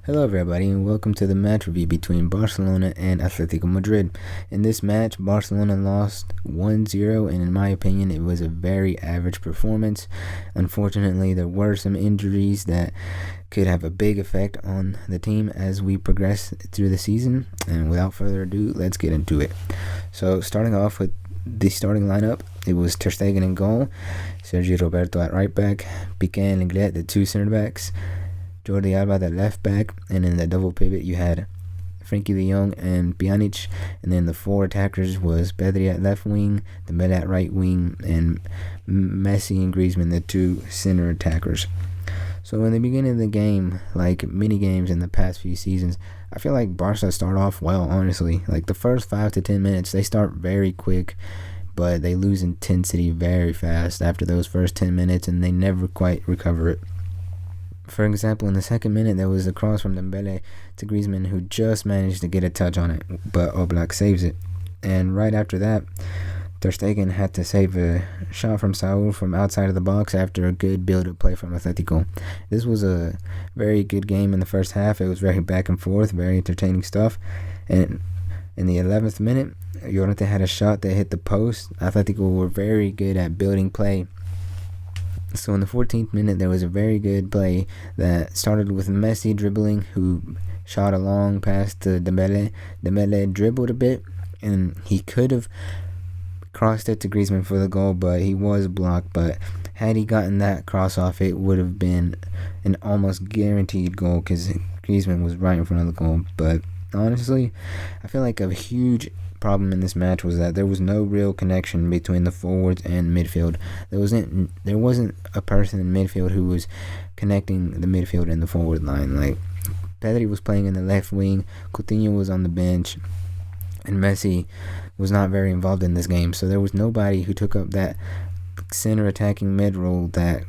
Hello, everybody, and welcome to the match review between Barcelona and Atletico Madrid. In this match, Barcelona lost 1-0, and in my opinion, it was a very average performance. Unfortunately, there were some injuries that could have a big effect on the team as we progress through the season. And without further ado, let's get into it. So, starting off with the starting lineup, it was Ter Stegen in goal, Sergi Roberto at right back, Piqué and Lenglet, the two center backs, Jordi Alba at left back, and in the double pivot you had Frenkie de Jong and Pjanic, and then the four attackers was Pedri at left wing, Dembele at right wing, and Messi and Griezmann, the two center attackers. So in the beginning of the game, like many games in the past few seasons, I feel like Barca start off well, honestly. Like the first 5 to 10 minutes, they start very quick, but they lose intensity very fast after those first 10 minutes, and they never quite recover it. For example, in the second minute, there was a cross from Dembele to Griezmann, who just managed to get a touch on it, but Oblak saves it. And right after that, Ter Stegen had to save a shot from Saul from outside of the box after a good build-up play from Atletico. This was a very good game in the first half. It was very back and forth, very entertaining stuff. And in the 11th minute, Llorente had a shot that hit the post. Atletico were very good at building play. So in the 14th minute, there was a very good play that started with Messi dribbling, who shot a long pass to Dembele. Dembele dribbled a bit, and he could have crossed it to Griezmann for the goal, but he was blocked. But had he gotten that cross off, it would have been an almost guaranteed goal because Griezmann was right in front of the goal. But honestly, I feel like a huge problem in this match was that there was no real connection between the forwards and midfield. There wasn't a person in midfield who was connecting the midfield and the forward line. Like Pedri was playing in the left wing, Coutinho was on the bench, and Messi was not very involved in this game. So there was nobody who took up that center attacking mid role that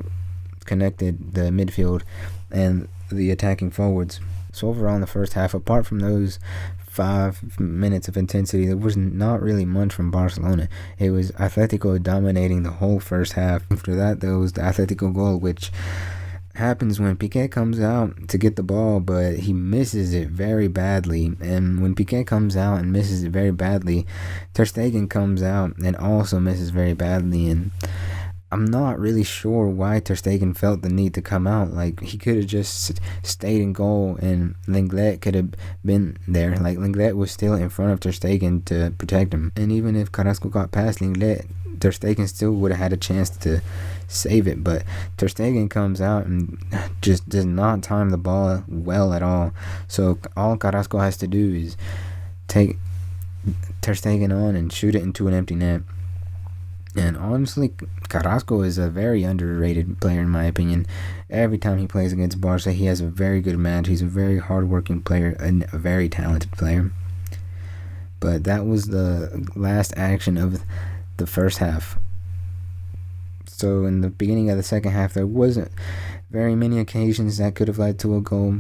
connected the midfield and the attacking forwards. So overall in the first half, apart from those 5 minutes of intensity, there was not really much from Barcelona. It was Atletico dominating the whole first half. After that, there was the Atletico goal, which happens when Piqué comes out to get the ball, but he misses it very badly. And when Piqué comes out and misses it very badly, Ter Stegen comes out and also misses very badly. And I'm not really sure why Ter Stegen felt the need to come out. Like, he could have just stayed in goal and Lenglet could have been there. Like, Lenglet was still in front of Ter Stegen to protect him. And even if Carrasco got past Lenglet, Ter Stegen still would have had a chance to save it. But Ter Stegen comes out and just does not time the ball well at all. So all Carrasco has to do is take Ter Stegen on and shoot it into an empty net. And honestly, Carrasco is a very underrated player in my opinion. Every time he plays against Barca, he has a very good match. He's a very hard-working player and a very talented player. But that was the last action of the first half. So in the beginning of the second half, there wasn't very many occasions that could have led to a goal.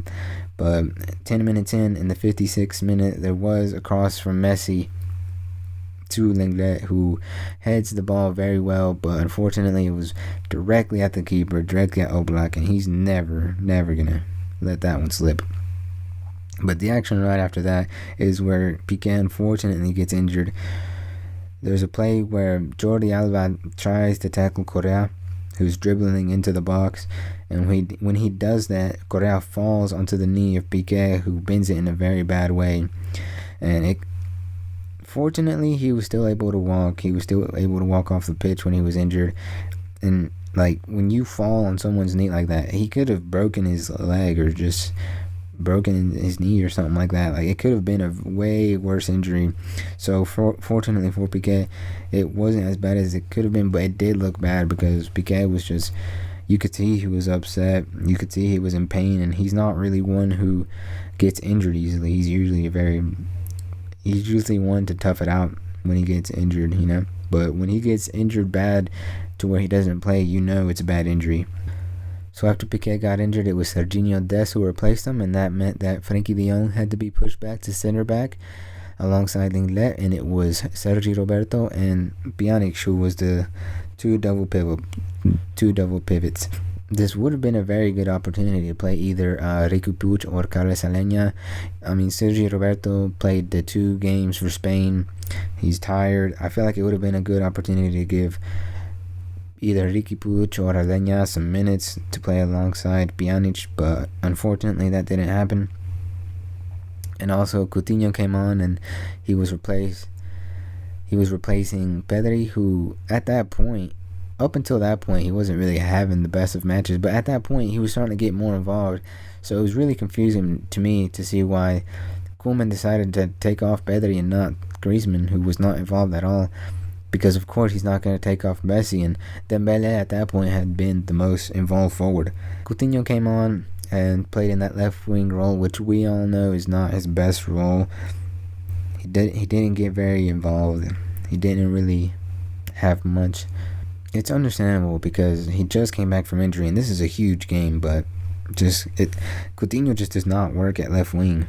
But 10 minutes in the 56th minute, there was a cross from Messi to Lenglet, who heads the ball very well, but unfortunately it was directly at the keeper, directly at Oblak, and he's never gonna let that one slip. But the action right after that is where Piqué unfortunately gets injured. There's a play where Jordi Alba tries to tackle Correa, who's dribbling into the box, and when he does that, Correa falls onto the knee of Piqué, who bends it in a very bad way, and fortunately, he was still able to walk. He was still able to walk off the pitch when he was injured. And, like, when you fall on someone's knee like that, he could have broken his leg or just broken his knee or something like that. Like, it could have been a way worse injury. So, fortunately for Piqué, it wasn't as bad as it could have been, but it did look bad because Piqué was just... You could see he was upset. You could see he was in pain, and he's not really one who gets injured easily. He's usually one to tough it out when he gets injured, you know. But when he gets injured bad to where he doesn't play, you know it's a bad injury. So after Piqué got injured, it was Serginho Dest who replaced him, and that meant that Frenkie de Jong had to be pushed back to center back alongside Lenglet, and it was Sergi Roberto and Pjanic who was the two double pivots. this would have been a very good opportunity to play either Ricky Puig or Carles Alenya. I mean, Sergio Roberto played the 2 games for Spain. He's tired. I feel like it would have been a good opportunity to give either Ricky Puig or Alenya some minutes to play alongside Pjanic, but unfortunately that didn't happen. And also Coutinho came on and he was replacing Pedri, who at that point, up until that point, he wasn't really having the best of matches, but at that point he was starting to get more involved. So it was really confusing to me to see why Koeman decided to take off Pedri and not Griezmann, who was not involved at all, because of course he's not going to take off Messi, and Dembele at that point had been the most involved forward. Coutinho came on and played in that left wing role, which we all know is not his best role. He didn't get very involved. He didn't really have much. It's understandable because he just came back from injury, and this is a huge game, but Coutinho just does not work at left wing.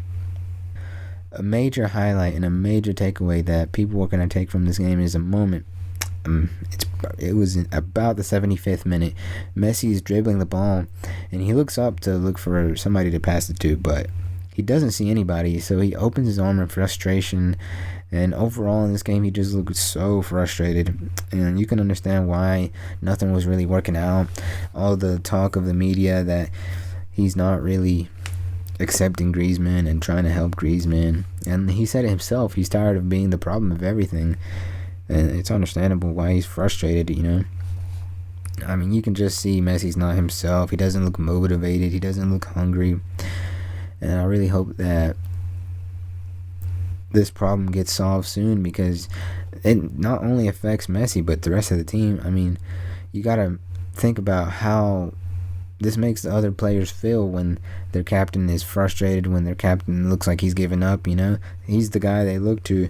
A major highlight and a major takeaway that people were going to take from this game is a moment. It was in about the 75th minute. Messi is dribbling the ball, and he looks up to look for somebody to pass it to, but he doesn't see anybody, so he opens his arm in frustration. And overall in this game, he just looked so frustrated, and you can understand why. Nothing was really working out. All the talk of the media that he's not really accepting Griezmann and trying to help Griezmann, and he said it himself, he's tired of being the problem of everything, and it's understandable why he's frustrated, you know. I mean, you can just see Messi's not himself. He doesn't look motivated, he doesn't look hungry, and I really hope that this problem gets solved soon, because it not only affects Messi but the rest of the team. I mean, you gotta think about how this makes the other players feel when their captain is frustrated, when their captain looks like he's giving up, you know. He's the guy they look to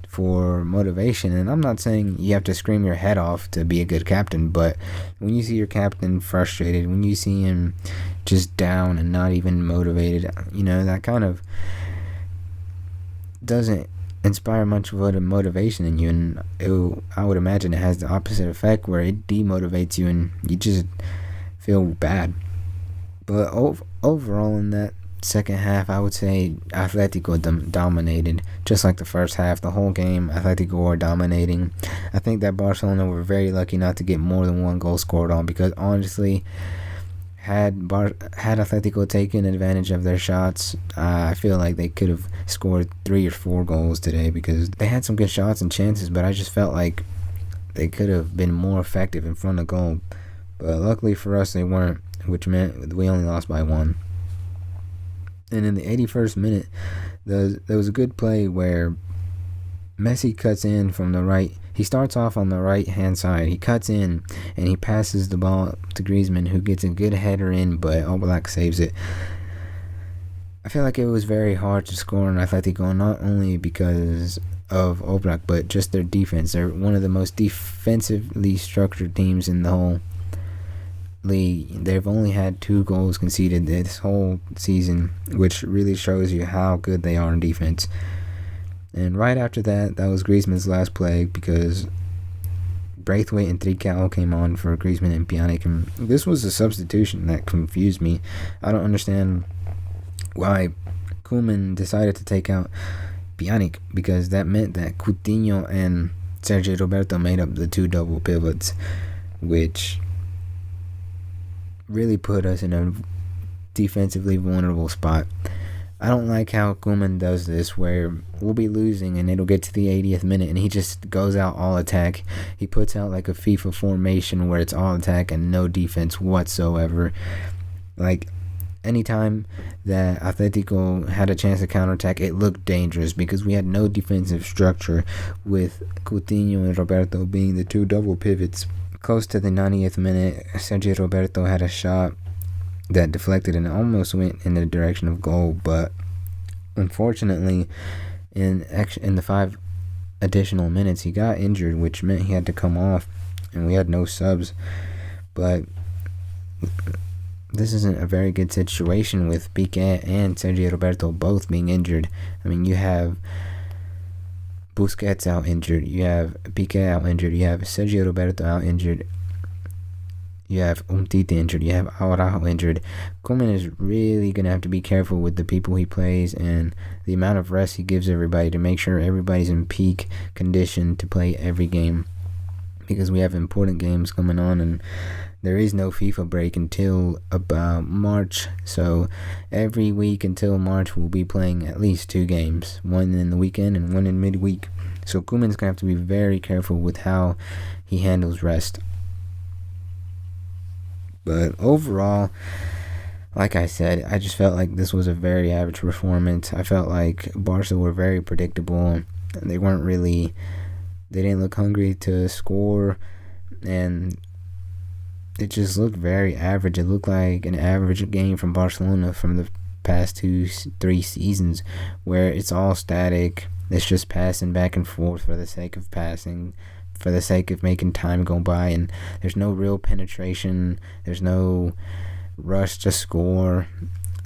for motivation, and I'm not saying you have to scream your head off to be a good captain, but when you see your captain frustrated, when you see him just down and not even motivated, you know, that kind of doesn't inspire much of a motivation in you, and I would imagine it has the opposite effect where it demotivates you and you just feel bad. But overall in that second half, I would say Atletico dominated, just like the first half. The whole game, Atletico were dominating. I think that Barcelona were very lucky not to get more than 1 goal scored on, because honestly, had Atletico taken advantage of their shots, I feel like they could have scored 3 or 4 goals today, because they had some good shots and chances, but I just felt like they could have been more effective in front of goal. But luckily for us, they weren't, which meant we only lost by 1. And in the 81st minute, there was a good play where Messi cuts in from the right. He starts off on the right-hand side. He cuts in, and he passes the ball to Griezmann, who gets a good header in, but Oblak saves it. I feel like it was very hard to score on Atletico, not only because of Oblak, but just their defense. They're one of the most defensively structured teams in the whole league. They've only had 2 goals conceded this whole season, which really shows you how good they are in defense. And right after that was Griezmann's last play, because Braithwaite and Tricao came on for Griezmann and Pjanic, and this was a substitution that confused me. I don't understand why Koeman decided to take out Pjanic, because that meant that Coutinho and Sergio Roberto made up the 2 double pivots, which really put us in a defensively vulnerable spot. I don't like how Koeman does this, where we'll be losing and it'll get to the 80th minute and he just goes out all attack. He puts out like a FIFA formation where it's all attack and no defense whatsoever. Like, anytime that Atletico had a chance to counterattack, it looked dangerous because we had no defensive structure, with Coutinho and Roberto being the 2 double pivots. Close to the 90th minute, Sergio Roberto had a shot that deflected and almost went in the direction of goal, but unfortunately in the 5 additional minutes he got injured, which meant he had to come off and we had no subs. But this isn't a very good situation with Piqué and Sergio Roberto both being injured. I mean, you have Busquets out injured, you have Piqué out injured, you have Sergio Roberto out injured. You have Umtiti injured. You have Araujo injured. Koeman is really going to have to be careful with the people he plays and the amount of rest he gives everybody to make sure everybody's in peak condition to play every game, because we have important games coming on, and there is no FIFA break until about March. So every week until March, we'll be playing at least 2 games, one in the weekend and one in midweek. So Koeman's going to have to be very careful with how he handles rest. But overall, like I said, I just felt like this was a very average performance. I felt like Barca were very predictable. They didn't look hungry to score, and it just looked very average. It looked like an average game from Barcelona from the past 2-3 seasons, where it's all static. It's just passing back and forth for the sake of passing, for the sake of making time go by, and there's no real penetration. There's no rush to score.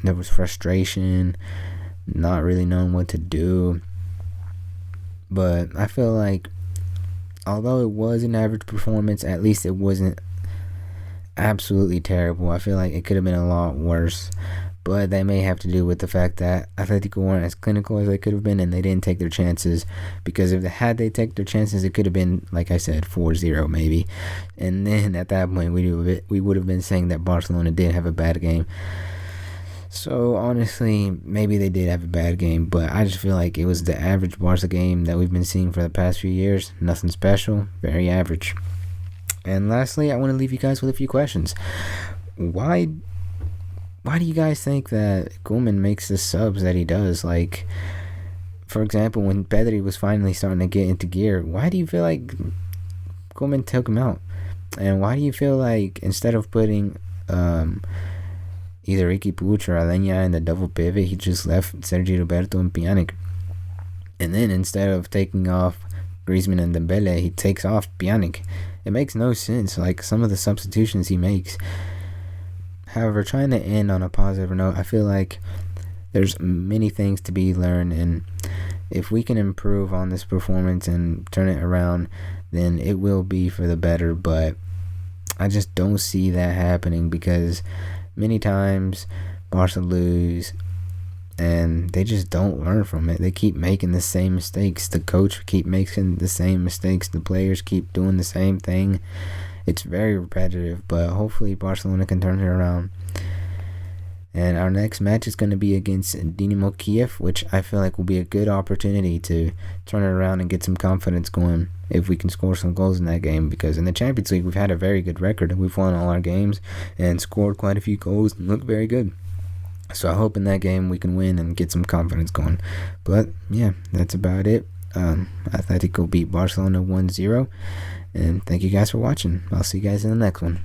There was frustration, not really knowing what to do. But I feel like, although it was an average performance, at least it wasn't absolutely terrible. I feel like it could have been a lot worse, but that may have to do with the fact that Atletico weren't as clinical as they could have been, and they didn't take their chances, because if they take their chances, it could have been, like I said, 4-0 maybe, and then at that point we would have been saying that Barcelona did have a bad game. So honestly, maybe they did have a bad game, but I just feel like it was the average Barca game that we've been seeing for the past few years. Nothing special, very average. And lastly, I want to leave you guys with a few questions. Why do you guys think that Koeman makes the subs that he does? Like, for example, when Pedri was finally starting to get into gear, why do you feel like Koeman took him out? And why do you feel like instead of putting either Ricky Puig or Alenya in the double pivot, he just left Sergi Roberto and Pjanic? And then instead of taking off Griezmann and Dembele, he takes off Pjanic. It makes no sense, like some of the substitutions he makes. However, trying to end on a positive note, I feel like there's many things to be learned, and if we can improve on this performance and turn it around, then it will be for the better. But I just don't see that happening, because many times Barca lose and they just don't learn from it. They keep making the same mistakes. The coach keep making the same mistakes. The players keep doing the same thing. It's very repetitive, but hopefully Barcelona can turn it around. And our next match is going to be against Dynamo Kiev, which I feel like will be a good opportunity to turn it around and get some confidence going if we can score some goals in that game. Because in the Champions League, we've had a very good record. We've won all our games and scored quite a few goals and looked very good. So I hope in that game we can win and get some confidence going. But yeah, that's about it. Atletico beat Barcelona 1-0. And thank you guys for watching. I'll see you guys in the next one.